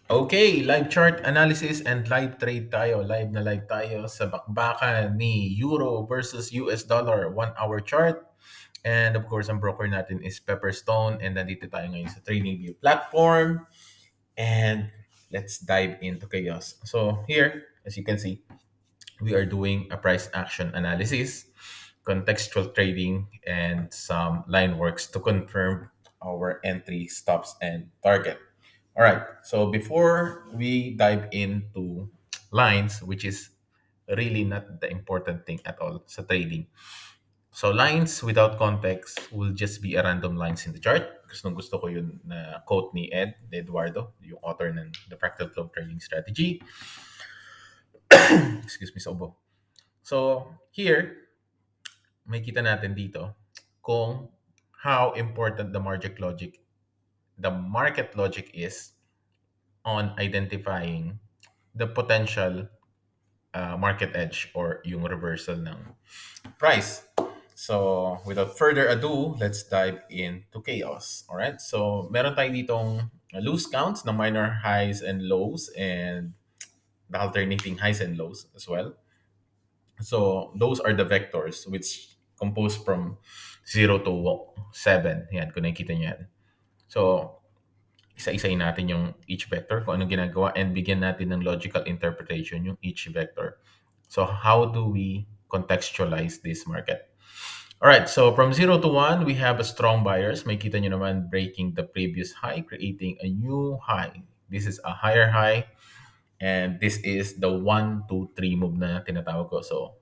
Okay, live chart analysis and live trade tayo. Live na live tayo sa bakbakan ni Euro versus US dollar 1 hour chart. And of course, ang broker natin is Pepperstone and nandito tayo ngayon sa TradingView platform. And let's dive into chaos. So here, as you can see, we are doing a price action analysis, contextual trading, and some line works to confirm our entry stops and target. All right. So before we dive into lines, which is really not the important thing at all sa trading. So lines without context will just be a random lines in the chart. Gusto ko yun na quote ni Eduardo, yung author ng The Fractal Club Trading Strategy. Excuse me, sobo. So here, may kita natin dito kung how important the market logic is on identifying the potential market edge or yung reversal ng price. So, without further ado, let's dive into chaos. All right? So, meron tayo ditong loose counts na minor highs and lows and the alternating highs and lows as well. So, those are the vectors which composed from 0 to 7. Yan, kung nakikita niyo yan. So, isa-isayin natin yung each vector, kung anong ginagawa, and bigyan natin ng logical interpretation yung each vector. So, how do we contextualize this market? All right, so from 0 to 1, we have a strong buyers. May kita nyo naman breaking the previous high, creating a new high. This is a higher high, and this is the 1, 2, 3 move na tinatawag ko. So,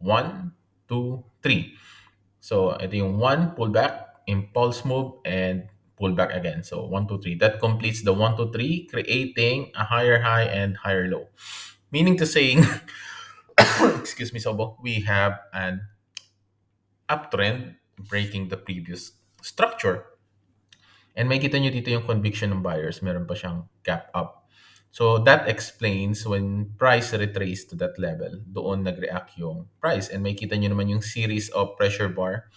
1, 2, 3. So, ito yung 1, pullback, impulse move, and pullback again. So, 1, 2, 3. That completes the 1, 2, 3, creating a higher high and higher low. Meaning to saying, excuse me, Sobo, we have an uptrend breaking the previous structure. And may kita nyo dito yung conviction ng buyers. Meron pa siyang gap up. So that explains when price retraced to that level, doon nag-react yung price. And may kita nyo naman yung series of pressure bar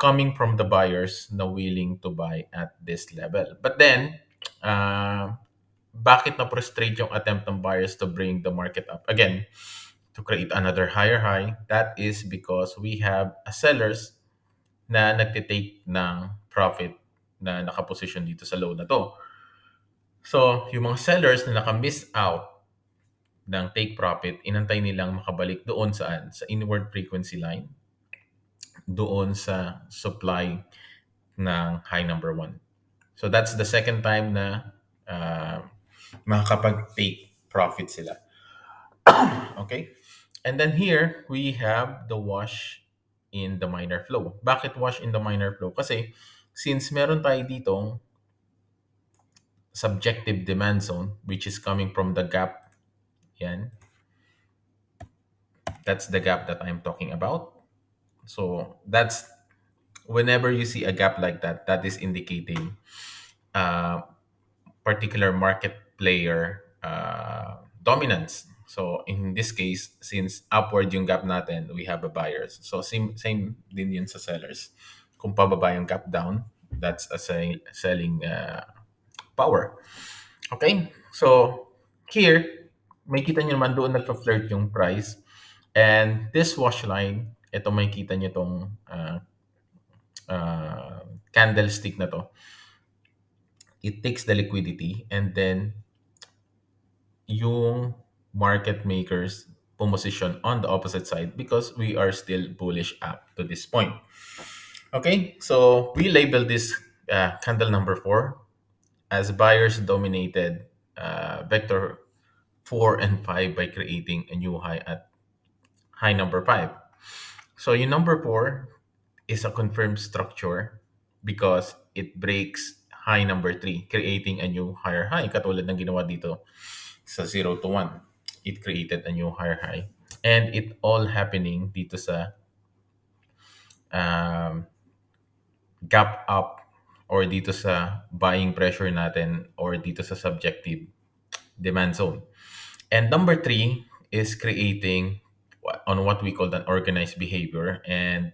coming from the buyers na willing to buy at this level. But then, uh, bakit na-frustrate yung attempt ng buyers to bring the market up again to create another higher high? That is because we have a sellers na nagtitake ng profit na nakaposition dito sa low na to. So, yung mga sellers na naka-miss out ng take profit, inantay nilang makabalik doon saan? Sa inward frequency line, doon sa supply ng high number one. So, that's the second time na makakapag-take profit sila. Okay? And then here, we have the wash in the minor flow. Bakit wash in the minor flow? Kasi since meron tayo ditong subjective demand zone, which is coming from the gap, yan, that's the gap that I'm talking about. So that's whenever you see a gap like that, that is indicating uh, particular market player dominance. So in this case, since upward yung gap natin, we have a buyers. So same din yun sa sellers. Kung pababa yung gap down, that's a selling power. Okay? So here, may kita nyo naman doon nagpa-flirt yung price. And this wash line, ito may kita nyo tong candlestick na to. It takes the liquidity and then yung market makers position on the opposite side because we are still bullish up to this point. Okay, so we label this candle number 4 as buyers dominated vector 4 and 5 by creating a new high at high number 5. So yung number 4 is a confirmed structure because it breaks high number 3, creating a new higher high. Katulad ng ginawa dito sa 0 to 1. It created a new higher high. And it all happening dito sa um, gap up or dito sa buying pressure natin or dito sa subjective demand zone. And number 3 is creating on what we call an organized behavior, and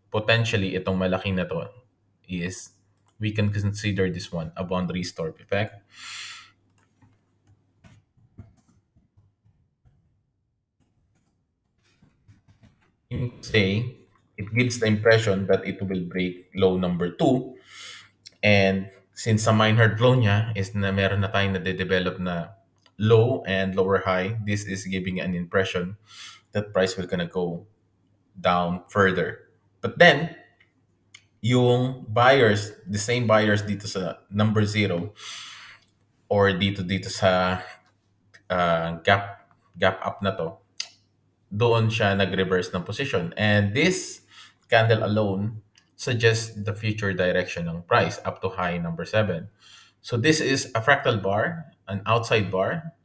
potentially itong malaki na to is we can consider this one a boundary store effect. Say, it gives the impression that it will break low number 2. And since sa minor low niya is na meron na tayong nade-develop na low and lower high, this is giving an impression that price will gonna go down further. But then, yung buyers, the same buyers dito sa number zero or dito sa gap up na to, doon siya nag-reverse ng position. And this candle alone suggests the future direction ng price up to high number 7. So this is a fractal bar, an outside bar.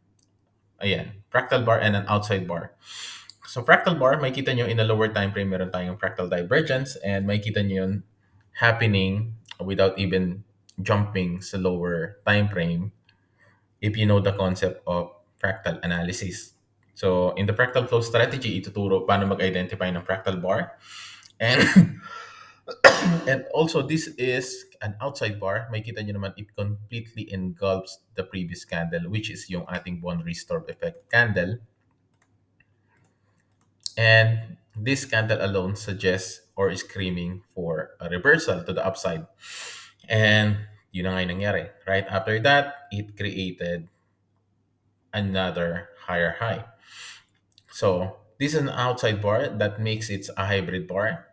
Ayan, fractal bar and an outside bar. So fractal bar, makikita nyo in a lower time frame, meron tayong fractal divergence and makikita nyo yun happening without even jumping sa lower time frame if you know the concept of fractal analysis. So in the fractal flow strategy, ituturo paano mag-identify ng fractal bar. And and also this is an outside bar. Makikita nyo naman it completely engulfs the previous candle, which is yung ating bond restore effect candle. And this candle alone suggests or is screaming for a reversal to the upside. And yun na nga yung nangyari. Right after that, it created another higher high. So this is an outside bar that makes it a hybrid bar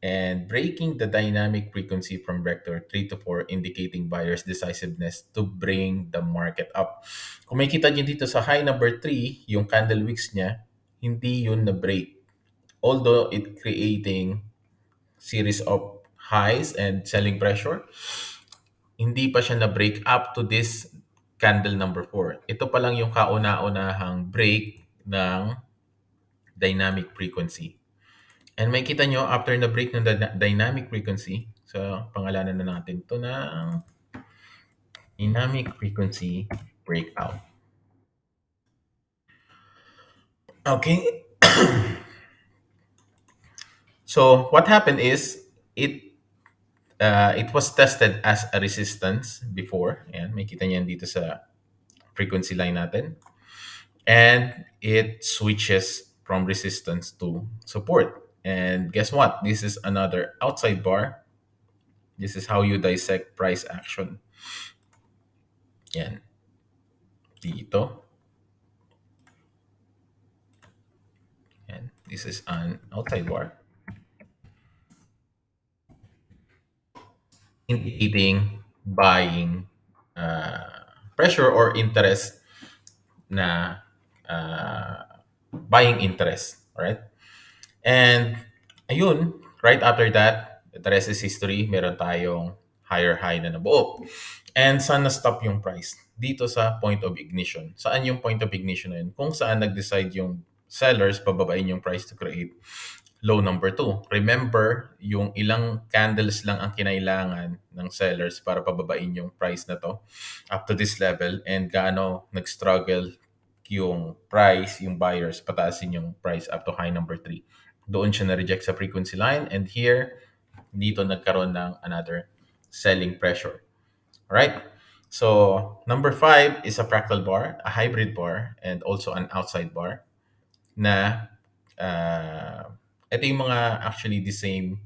and breaking the dynamic frequency from vector 3 to 4 indicating buyer's decisiveness to bring the market up. Kung makikita nyo dito sa high number 3, yung candle wicks niya, hindi yun na break. Although it creating series of highs and selling pressure, hindi pa siya na break up to this candle number 4. Ito pa lang yung kauna-unahang break ng dynamic frequency. And makikita nyo, after na break ng dynamic frequency, so pangalanan na natin to ng dynamic frequency breakout. Okay. So what happened is it was tested as a resistance before. Ayan, makikita niyan dito sa frequency line natin. And it switches from resistance to support. And guess what? This is another outside bar. This is how you dissect price action. Yan. Dito. And this is an outside bar indicating buying pressure or interest na buying interest. Alright? And ayun, right after that, the rest is history. Meron tayong higher high na nabuo. And saan na-stop yung price? Dito sa point of ignition. Saan yung point of ignition na yun? Kung saan nag-decide yung sellers pababain yung price to create low number 2. Remember, yung ilang candles lang ang kinailangan ng sellers para pababain yung price na to up to this level and gaano nag-struggle yung price, yung buyers, pataasin yung price up to high number 3. Doon siya na-reject sa frequency line and here, dito nagkaroon ng another selling pressure. Alright? So, number 5 is a fractal bar, a hybrid bar, and also an outside bar na ito yung mga actually the same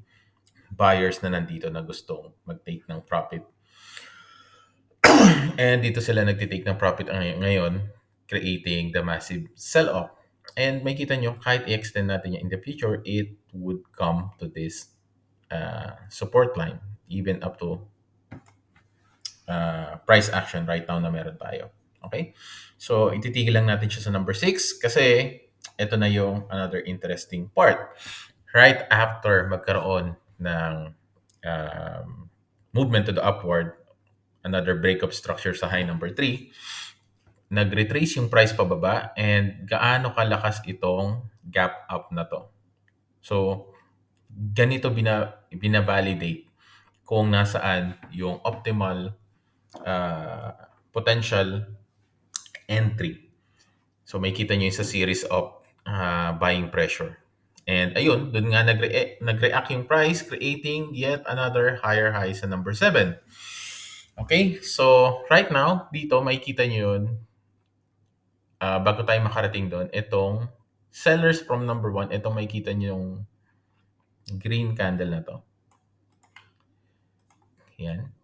buyers na nandito na gustong mag-take ng profit. And dito sila nagtitake ng profit ngayon, creating the massive sell-off. And makita nyo, kahit i-extend natin yan in the future, it would come to this support line, even up to price action right now na meron tayo. Okay? So, ititigil lang natin siya sa number 6 kasi ito na yung another interesting part. Right after magkaroon ng um, movement to the upward, another breakup structure sa high number 3, nag-retrace yung price pababa and gaano kalakas itong gap up na to. So, ganito bina-validate kung nasaan yung optimal potential entry. So, may kita nyo yung sa series of buying pressure. And ayun, dun nga nag-react yung price, creating yet another higher high sa number 7. Okay? So, right now, dito makikita nyo yun, bago tayo makarating doon, itong sellers from number one, ito makikita nyo yung green candle na to. Yan.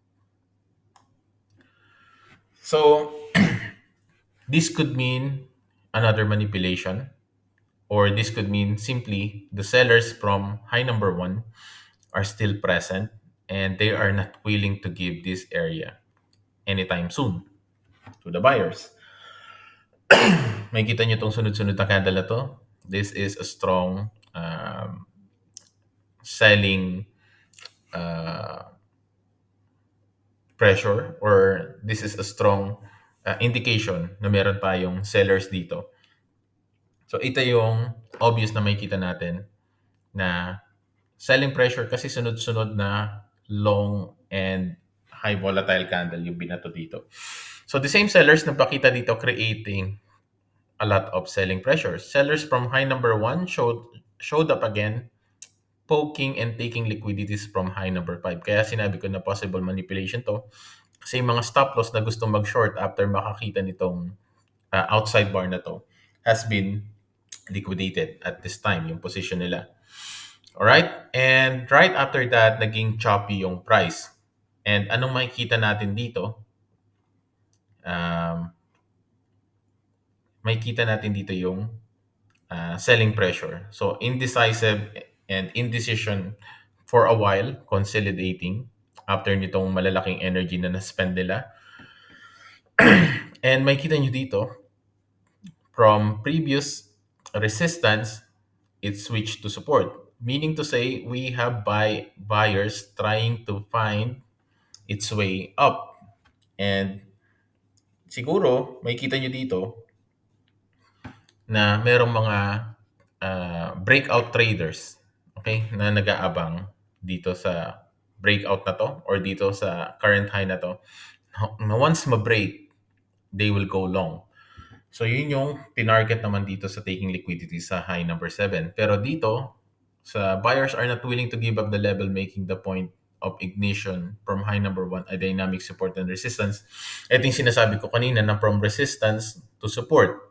So, this could mean another manipulation, or this could mean simply the sellers from high number one are still present and they are not willing to give this area anytime soon to the buyers. Makikita nyo itong sunod-sunod na candle na to. This is a strong selling uh, pressure, or this is a strong indication na meron tayong sellers dito. So ito yung obvious na makikita natin na selling pressure kasi sunod-sunod na long and high volatile candle yung binato dito. So the same sellers na pakita dito creating a lot of selling pressure. Sellers from high number one showed up again, poking and taking liquidities from high number 5. Kaya sinabi ko na possible manipulation to. Kasi yung mga stop loss na gustong mag-short after makakita nitong outside bar na to has been liquidated at this time, yung position nila. Alright? And right after that, naging choppy yung price. And anong makikita natin dito? Um, Makikita natin dito yung selling pressure. So indecisive and indecision for a while, consolidating after nitong malalaking energy na na-spend nila. And makikita nyo dito, from previous resistance, it switched to support. Meaning to say, we have buyers trying to find its way up. And siguro, makikita nyo dito na merong mga breakout traders, okay, na nag-aabang dito sa breakout na to or dito sa current high na to. Na once ma-break, they will go long. So yun yung tinarget naman dito sa taking liquidity sa high number 7. Pero dito, sa buyers are not willing to give up the level, making the point of ignition from high number 1 a dynamic support and resistance. Ito yung sinasabi ko kanina na from resistance to support.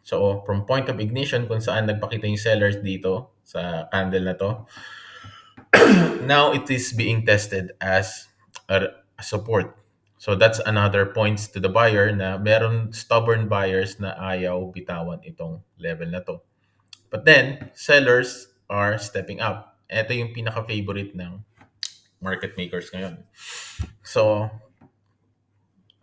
So from point of ignition kung saan nagpakita yung sellers dito sa candle na to, now it is being tested as a support. So that's another points to the buyer na meron stubborn buyers na ayaw bitawan itong level na to. But then, sellers are stepping up. Ito yung pinaka-favorite ng market makers ngayon. So,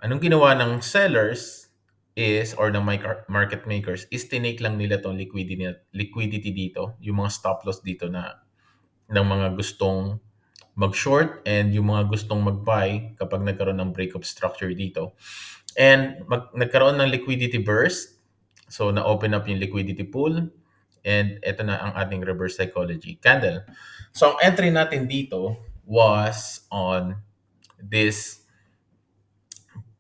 anong ginawa ng sellers is, or ng market makers, is tinake lang nila tong liquidity dito, yung mga stop loss dito na ng mga gustong mag-short and yung mga gustong mag-buy kapag nagkaroon ng breakup structure dito. And nagkaroon ng liquidity burst. So, na-open up yung liquidity pool. And ito na ang ating reverse psychology candle. So, ang entry natin dito was on this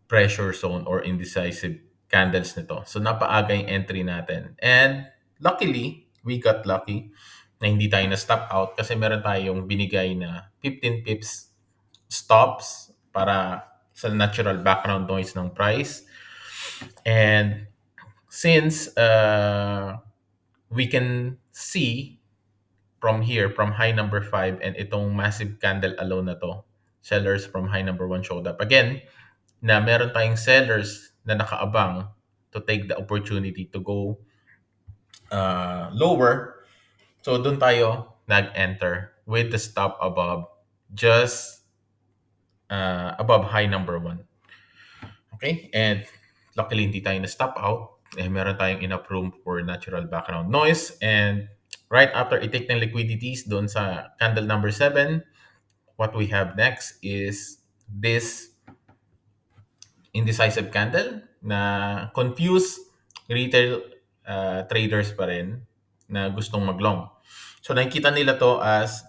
pressure zone or indecisive candles nito. So, napaaga yung entry natin. And luckily, we got lucky na hindi tayo na-stop out kasi meron tayong binigay na 15 pips stops para sa natural background noise ng price. And since we can see from here, from high number 5 and itong massive candle alone na to, sellers from high number 1 showed up. Again, na meron tayong sellers na nakaabang to take the opportunity to go lower. So, doon tayo nag-enter with the stop above, just above high number 1. Okay? And luckily, hindi tayo na-stop out. Meron tayong enough room for natural background noise. And right after i-take ng liquidities doon sa candle number 7, what we have next is this indecisive candle na confused retail traders pa rin na gustong maglong. So nakikita nila to as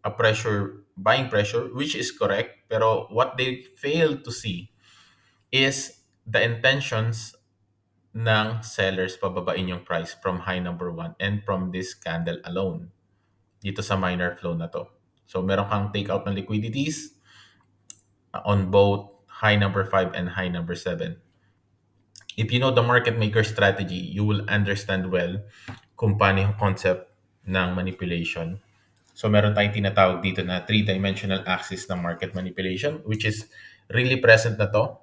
a buying pressure, which is correct. Pero what they fail to see is the intentions ng sellers pababain yung price from high number 1 and from this candle alone dito sa minor flow na to. So meron kang take out ng liquidities on both high number 5 and high number 7. If you know the market maker strategy, you will understand well kung paano yung concept ng manipulation. So meron tayong tinatawag dito na three-dimensional axis ng market manipulation, which is really present na to.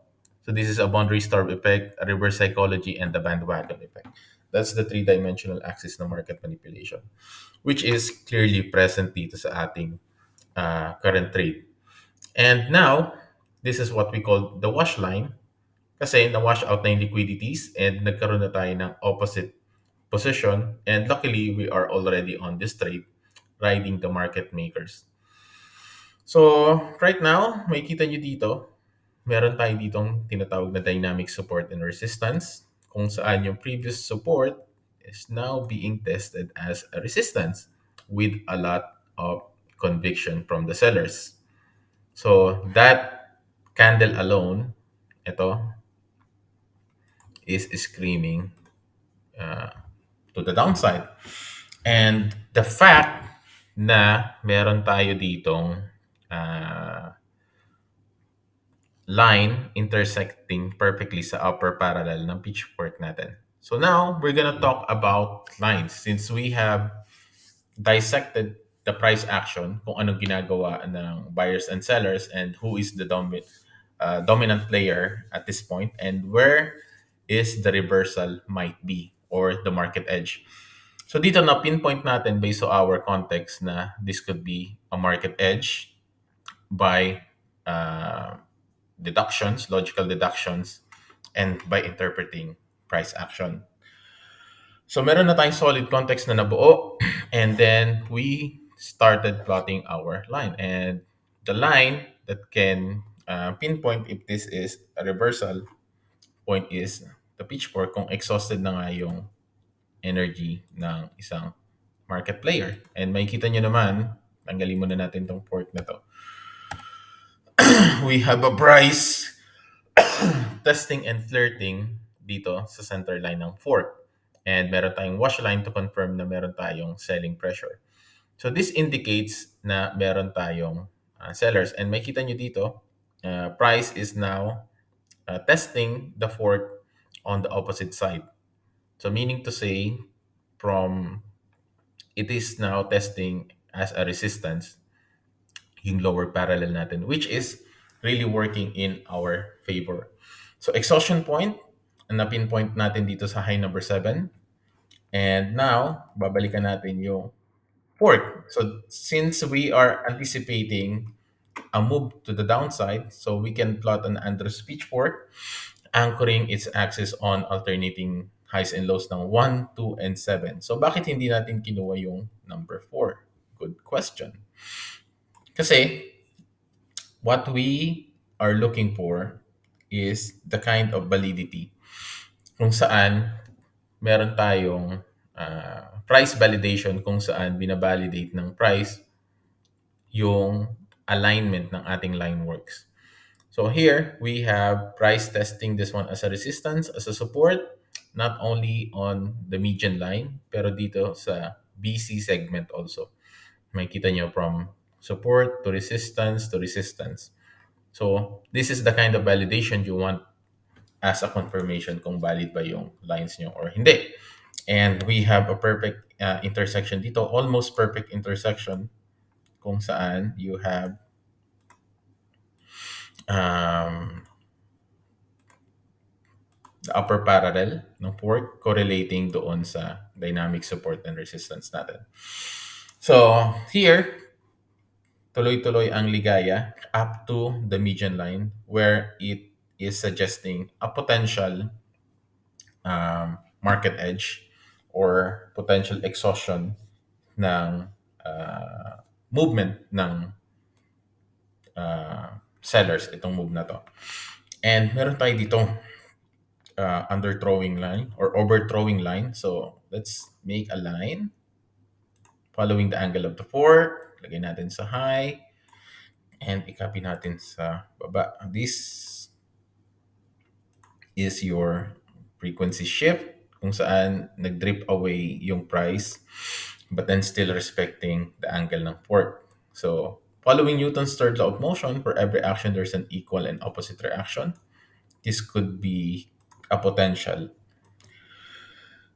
So this is a boundary storm effect, a reverse psychology, and the bandwagon effect. That's the three-dimensional axis ng market manipulation, which is clearly present dito sa ating current trade. And now, this is what we call the wash line kasi na-wash out na yung liquidities and nagkaroon na tayo ng opposite position. And luckily, we are already on this trade riding the market makers. So, right now, makikita nyo dito, meron tayo ditong tinatawag na dynamic support and resistance kung saan yung previous support is now being tested as a resistance with a lot of conviction from the sellers. So, that candle alone, ito, is screaming uh, to the downside. And the fact na meron tayo ditong uh, line intersecting perfectly sa upper parallel ng pitchfork natin. So now, we're gonna talk about lines since we have dissected the price action, kung anong ginagawa ng buyers and sellers and who is the dominant player at this point and where is the reversal might be or the market edge. So dito na pinpoint natin based on our context na this could be a market edge by uh, deductions, logical deductions, and by interpreting price action. So meron na tayong solid context na nabuo and then we started plotting our line. And the line that can pinpoint if this is a reversal point is the pitchfork kung exhausted na nga yung energy ng isang market player. And makikita nyo naman, tanggalin muna natin tong fork na to. We have a price testing and flirting dito sa center line ng fork. And meron tayong wash line to confirm na meron tayong selling pressure. So this indicates na meron tayong sellers. And makita nyo dito, price is now testing the fork on the opposite side. So meaning to say, from it is now testing as a resistance yung lower parallel natin, which is really working in our favor. So exhaustion point, na pinpoint natin dito sa high number 7. And now, babalikan natin yung fork. So since we are anticipating a move to the downside, so we can plot an Andrews pitchfork anchoring its axis on alternating highs and lows ng 1, 2, and 7. So bakit hindi natin kinuha yung number 4? Good question. Kasi what we are looking for is the kind of validity kung saan meron tayong price validation kung saan binabalidate ng price yung alignment ng ating line works. So here we have price testing this one as a resistance, as a support, not only on the median line, pero dito sa BC segment also. Makikita nyo from support to resistance to resistance. So this is the kind of validation you want as a confirmation kung valid ba yung lines nyo or hindi. And we have a perfect intersection dito, almost perfect intersection kung saan you have um, the upper parallel ng fork correlating doon sa dynamic support and resistance natin. So here, tuloy-tuloy ang ligaya up to the median line where it is suggesting a potential market edge or potential exhaustion ng movement ng sellers itong move na to. And meron tayo dito underthrowing line or overthrowing line. So let's make a line following the angle of the fork. Lagay natin sa high and i-copy natin sa baba. This is your frequency shift kung saan nag-drip away yung price but then still respecting the angle ng fork. So following Newton's third law of motion, for every action there's an equal and opposite reaction. This could be a potential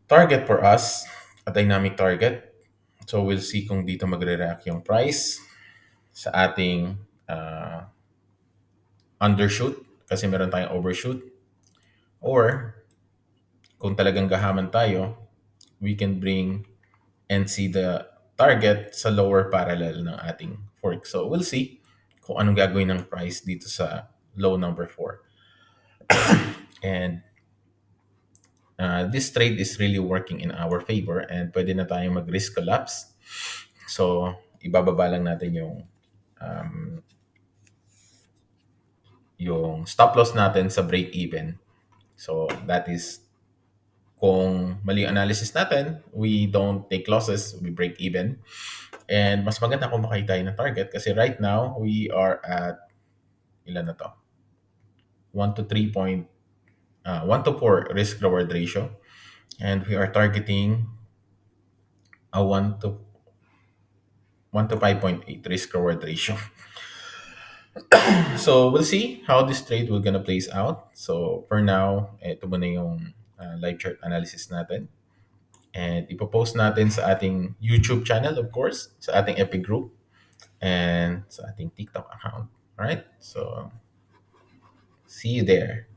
target for us, a dynamic target. So we'll see kung dito magre-react yung price sa ating undershoot kasi meron tayong overshoot, or kung talagang gahaman tayo, we can bring and see the target sa lower parallel ng ating fork. So we'll see kung anong gagawin ng price dito sa low number 4. And this trade is really working in our favor and pwede na tayong mag-risk collapse. So ibababa lang natin yung stop loss natin sa break even. So that is kung mali yung analysis natin, we don't take losses, we break even. And mas maganda kung makita tayo ng target kasi right now, we are at, ilan na to? 1 to 3 point, 1 to 4 risk reward ratio. And we are targeting a 1 to 5.8 risk reward ratio. So we'll see how this trade will gonna plays out. So for now, ito muna yung live chart analysis natin. And ipopost natin sa ating YouTube channel, of course, sa ating Epic group, and sa ating TikTok account. All right? So see you there.